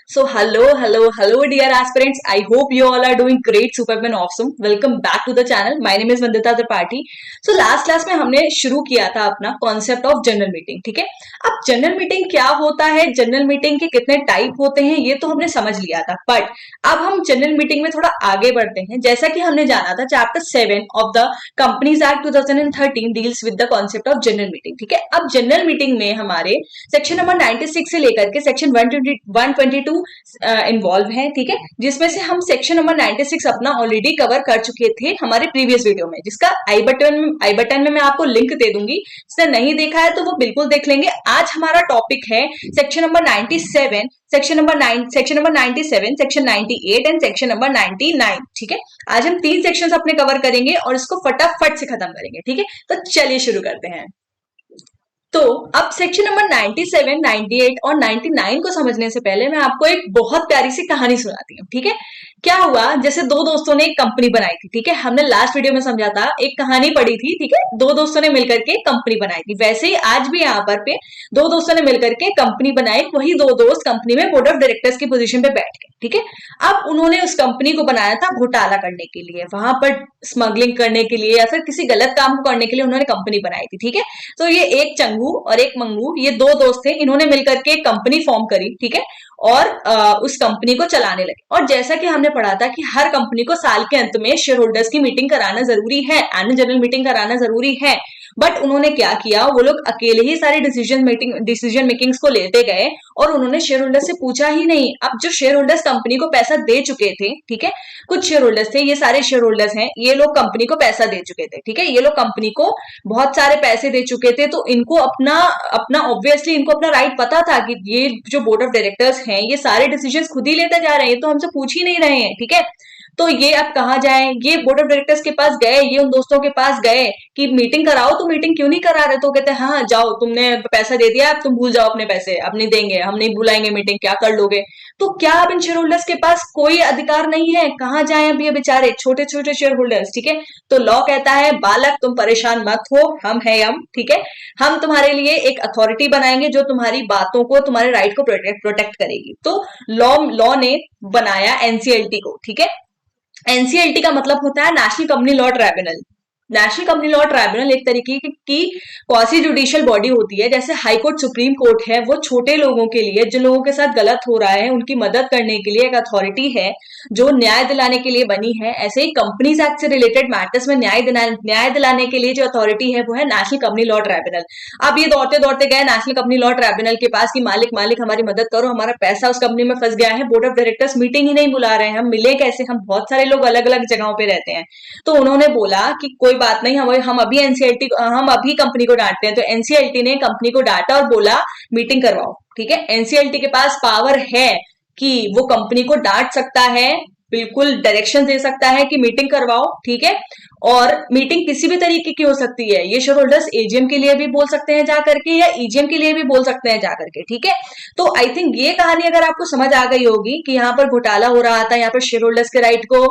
So hello dear aspirants. I hope you all are doing great, superb and awesome. Welcome back to the channel. My name is Vandita Tripathi. So last class में हमने शुरू किया था अपना concept of general meeting, ठीक है। अब general meeting क्या होता है, जनरल मीटिंग के कितने टाइप होते हैं, ये तो हमने समझ लिया था। बट अब हम जनरल मीटिंग में थोड़ा आगे बढ़ते हैं। जैसा कि हमने जाना था chapter 7 of the companies act 2013 deals with the concept of general meeting, ठीक है। अब जनरल मीटिंग में हमारे सेक्शन नंबर 96 से लेकर के सेक्शन 122 इन्वॉल्व है, ठीक है। जिसमें से हम सेक्शन नंबर 96 अपना ऑलरेडी कवर कर चुके थे हमारे प्रीवियस वीडियो में, जिसका आई बटन में मैं आपको लिंक दे दूंगी। जिसने नहीं देखा है तो वो बिल्कुल देख लेंगे। आज हमारा टॉपिक है section number 97, section number 97, section 98 and section number 99, ठीक है। आज हम 3 सेक्शंस अपने कवर करेंगे और इसको फटाफट से खत्म करेंगे, ठीक है। तो चलिए शुरू करते हैं। तो अब सेक्शन नंबर 97, 98 और 99 को समझने से पहले मैं आपको एक बहुत प्यारी सी कहानी सुनाती हूँ, ठीक है। क्या हुआ, जैसे दो दोस्तों ने एक कंपनी बनाई थी, ठीक है। हमने लास्ट वीडियो में समझा था, एक कहानी पढ़ी थी, ठीक है। दो दोस्तों ने मिलकर के कंपनी बनाई थी। वैसे ही आज भी यहाँ पर पे दो दोस्तों ने मिलकर के कंपनी बनाई। वही दो दोस्त कंपनी में बोर्ड ऑफ डायरेक्टर्स की पोजीशन पे बैठ गए, ठीक है। अब उन्होंने उस कंपनी को बनाया था घोटाला करने के लिए, वहां पर स्मगलिंग करने के लिए या फिर किसी गलत काम को करने के लिए उन्होंने कंपनी बनाई थी, ठीक है। तो ये एक चंगू और एक मंगू, ये दो दोस्त थे। इन्होंने मिलकर के एक कंपनी फॉर्म करी, ठीक है। और उस कंपनी को चलाने लगे। और जैसा कि हमने पढ़ा था कि हर कंपनी को साल के अंत में शेयर होल्डर्स की मीटिंग कराना जरूरी है, एनुअल जनरल मीटिंग कराना जरूरी है। बट उन्होंने क्या किया, वो लोग अकेले ही सारी डिसीजन मेकिंग्स को लेते गए और उन्होंने शेयर होल्डर से पूछा ही नहीं। अब जो शेयर होल्डर्स कंपनी को पैसा दे चुके थे, ठीक है, कुछ शेयर होल्डर्स थे, ये सारे शेयर होल्डर्स हैं, ये लोग कंपनी को पैसा दे चुके थे, ठीक है। ये लोग कंपनी को बहुत सारे पैसे दे चुके थे। तो इनको अपना अपना ऑब्वियसली इनको अपना राइट पता था कि ये जो बोर्ड ऑफ डायरेक्टर्स हैं ये सारे डिसीजंस खुद ही लेते जा रहे हैं, तो हमसे पूछ ही नहीं रहे हैं, ठीक है। तो ये अब कहाँ जाए, ये बोर्ड ऑफ डायरेक्टर्स के पास गए, ये उन दोस्तों के पास गए कि मीटिंग कराओ। तो मीटिंग क्यों नहीं करा रहे? तो कहते हैं हाँ जाओ, तुमने पैसा दे दिया, अब तुम भूल जाओ अपने पैसे, अब नहीं देंगे, हम नहीं बुलाएंगे मीटिंग, क्या कर लोगे। तो क्या अब इन शेयर होल्डर्स के पास कोई अधिकार नहीं है? कहाँ जाए अब ये बेचारे छोटे छोटे शेयर होल्डर्स, ठीक है। तो लॉ कहता है बालक तुम परेशान मत हो, हम है हम, ठीक है। हम तुम्हारे लिए एक अथॉरिटी बनाएंगे जो तुम्हारी बातों को, तुम्हारे राइट को प्रोटेक्ट करेगी। तो लॉ ने बनाया एनसीएलटी को, ठीक है। एनसीएलटी का मतलब होता है national company law tribunal. National company law tribunal एक तरीके की क्वासी जुडिशियल बॉडी होती है। जैसे हाई कोर्ट, सुप्रीम कोर्ट है, वो छोटे लोगों के लिए, जिन लोगों के साथ गलत हो रहा है उनकी मदद करने के लिए एक अथॉरिटी है जो न्याय दिलाने के लिए बनी है। ऐसे ही कंपनीज एक्ट से रिलेटेड मैटर्स में न्याय दिलाने के लिए जो अथॉरिटी है वो है नेशनल कंपनी लॉ ट्राइब्यूनल। अब ये दौड़ते दौड़ते गए नेशनल कंपनी लॉ ट्राइब्यूनल के पास कि मालिक हमारी मदद करो, हमारा पैसा उस कंपनी में फंस गया है, बोर्ड ऑफ डायरेक्टर्स मीटिंग ही नहीं बुला रहे हैं, हम मिले कैसे, हम बहुत सारे लोग अलग अलग जगहों पे रहते हैं। तो उन्होंने बोला कि कोई बात नहीं, हम अभी कंपनी को डांटते हैं। तो एनसीएलटी ने कंपनी को डांटा और बोला मीटिंग करवाओ, ठीक है। एनसीएलटी के पास पावर है कि वो कंपनी को डांट सकता है, बिल्कुल डायरेक्शन दे सकता है कि मीटिंग करवाओ, ठीक है। और मीटिंग किसी भी तरीके की हो सकती है। ये शेयर होल्डर्स एजीएम के लिए भी बोल सकते हैं जाकर के, या ईजीएम के लिए भी बोल सकते हैं जाकर के, ठीक है। तो आई थिंक ये कहानी अगर आपको समझ आ गई होगी कि यहाँ पर घोटाला हो रहा था, यहाँ पर शेयर होल्डर्स के राइट को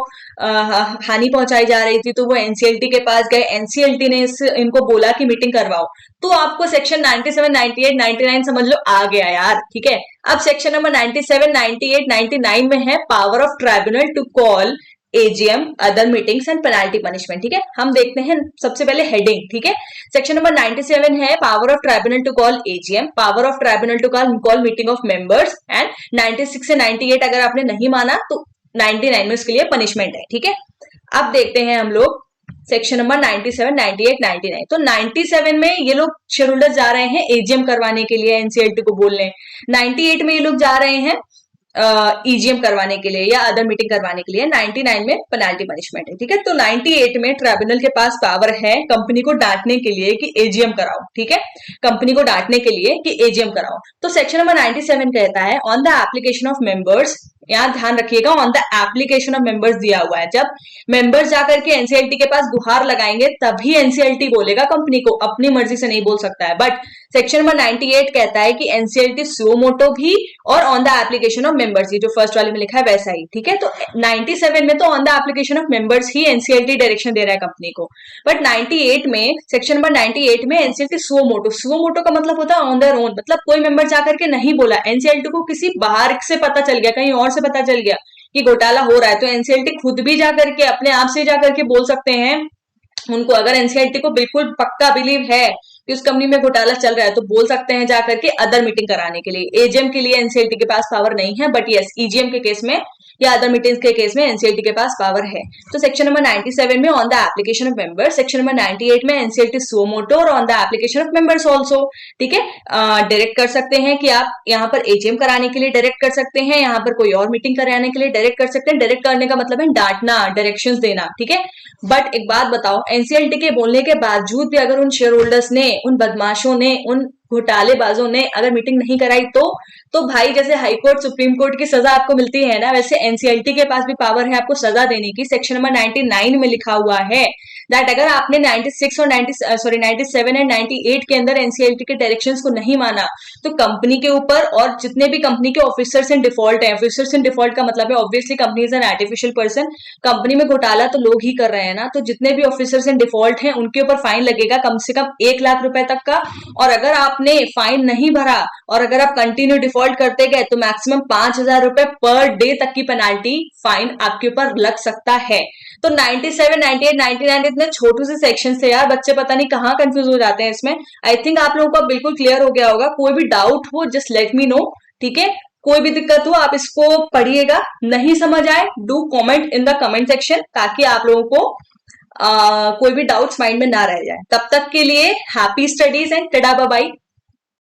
हानि पहुंचाई जा रही थी, तो वो एनसीएलटी के पास गए, एनसीएलटी ने इनको बोला कि मीटिंग करवाओ। तो आपको सेक्शन 97, 98, 99 समझ लो आ गया यार, ठीक है। अब सेक्शन नंबर 97, 98, 99 में है power of tribunal to call AGM, other meetings and penalty punishment, ठीक है। हम देखते हैं सबसे पहले हेडिंग, ठीक है। सेक्शन नंबर 97 है power of tribunal to call AGM, power of tribunal to call meeting of members, and 96 से 98 अगर आपने नहीं माना तो 99 में उसके लिए पनिशमेंट है, ठीक है। अब देखते हैं हम लोग सेक्शन नंबर 97, 98, 99। तो 97 में ये लोग शेयर होल्डर जा रहे हैं एजीएम करवाने के लिए, एनसीएलटी को बोलने। 98 में ये लोग जा रहे हैं ईजीएम करवाने के लिए या अदर मीटिंग करवाने के लिए। 99 में पेनाल्टी पनिशमेंट है, ठीक है। तो 98 में ट्राइब्यूनल के पास पावर है कंपनी को डांटने के लिए कि एजीएम कराओ, ठीक है। कंपनी को डांटने के लिए कि एजीएम कराओ। तो सेक्शन नंबर 97 कहता है on the application of members, यहाँ ध्यान रखिएगा on the application of members दिया हुआ है। जब मेंबर्स जाकर के एनसीएलटी के पास गुहार लगाएंगे तभी एनसीएलटी बोलेगा कंपनी को, अपनी मर्जी से नहीं बोल सकता है। बट सेक्शन नंबर 98 कहता है कि एनसीएलटी सुओ मोटो भी और on the application of members ही, जो फर्स्ट वाले में लिखा है वैसा ही, ठीक है। तो 97 में तो on the application of members ही एनसीएलटी डायरेक्शन दे रहा है कंपनी को, बट 98 में, सेक्शन नंबर 98 में एनसीएलटी सुओ मोटो का मतलब होता है ऑन देयर ओन, मतलब कोई मेंबर जाकर के नहीं बोला, एनसीएलटी को किसी बाहर से पता चल गया, कहीं और से पता चल गया कि घोटाला हो रहा है, तो एनसीएलटी खुद भी जाकर के अपने आप से जाकर के बोल सकते हैं उनको, अगर एनसीएलटी को बिल्कुल पक्का बिलीव है कि उस कंपनी में घोटाला चल रहा है तो बोल सकते हैं जाकर के अदर मीटिंग कराने के लिए। एजीएम के लिए एनसीएलटी के पास पावर नहीं है, बट यस ईजीएम के केस में या अदर मीटिंग्स के केस में एनसीएलटी के पास पावर है। तो सेक्शन नंबर 97 में on the application of members, section number 98 में एनसीएलटी सुओ मोटो और on the application of members also, ठीक है। डायरेक्ट कर सकते हैं कि आप यहाँ पर एजीएम कराने के लिए डायरेक्ट कर सकते हैं, यहाँ पर कोई और मीटिंग कराने के लिए डायरेक्ट कर सकते हैं। डायरेक्ट करने का मतलब है डांटना, डायरेक्शंस देना, ठीक है। बट एक बात बताओ, एनसीएलटी के बोलने के बावजूद भी अगर उन शेयर होल्डर्स ने, उन बदमाशों ने, उन घोटालेबाजों ने अगर मीटिंग नहीं कराई तो भाई जैसे हाई कोर्ट सुप्रीम कोर्ट की सजा आपको मिलती है ना, वैसे एनसीएलटी के पास भी पावर है आपको सजा देने की। सेक्शन नंबर 99 में लिखा हुआ है दैट अगर आपने 96 और 97 एंड 98 के अंदर एनसीएलटी के डायरेक्शंस को नहीं माना तो कंपनी के ऊपर और जितने भी कंपनी के ऑफिसर्स इन डिफॉल्ट है, ऑफिसर्स इन डिफॉल्ट का मतलब है obviously company is an artificial person, company में घोटाला तो लोग ही कर रहे हैं ना, तो जितने भी ऑफिसर्स इन डिफॉल्ट हैं उनके ऊपर फाइन लगेगा कम से कम 1 लाख रुपए तक का, और अगर आपने फाइन नहीं भरा और अगर आप कंटिन्यू डिफॉल्ट करते गए तो मैक्सिमम 5,000 रुपए पर डे तक की पेनाल्टी फाइन आपके ऊपर लग सकता है। तो 97, 98, 99 इतने छोटे से सेक्शन से यार बच्चे पता नहीं कहाँ कंफ्यूज हो जाते हैं इसमें। आई थिंक आप लोगों को बिल्कुल क्लियर हो गया होगा। कोई भी डाउट हो जस्ट लेट मी नो, ठीक है। कोई भी दिक्कत हो आप इसको पढ़िएगा, नहीं समझ आए do comment in the comment section, ताकि आप लोगों को कोई भी डाउट्स माइंड में ना रह जाए। तब तक के लिए happy studies and tata bye bye.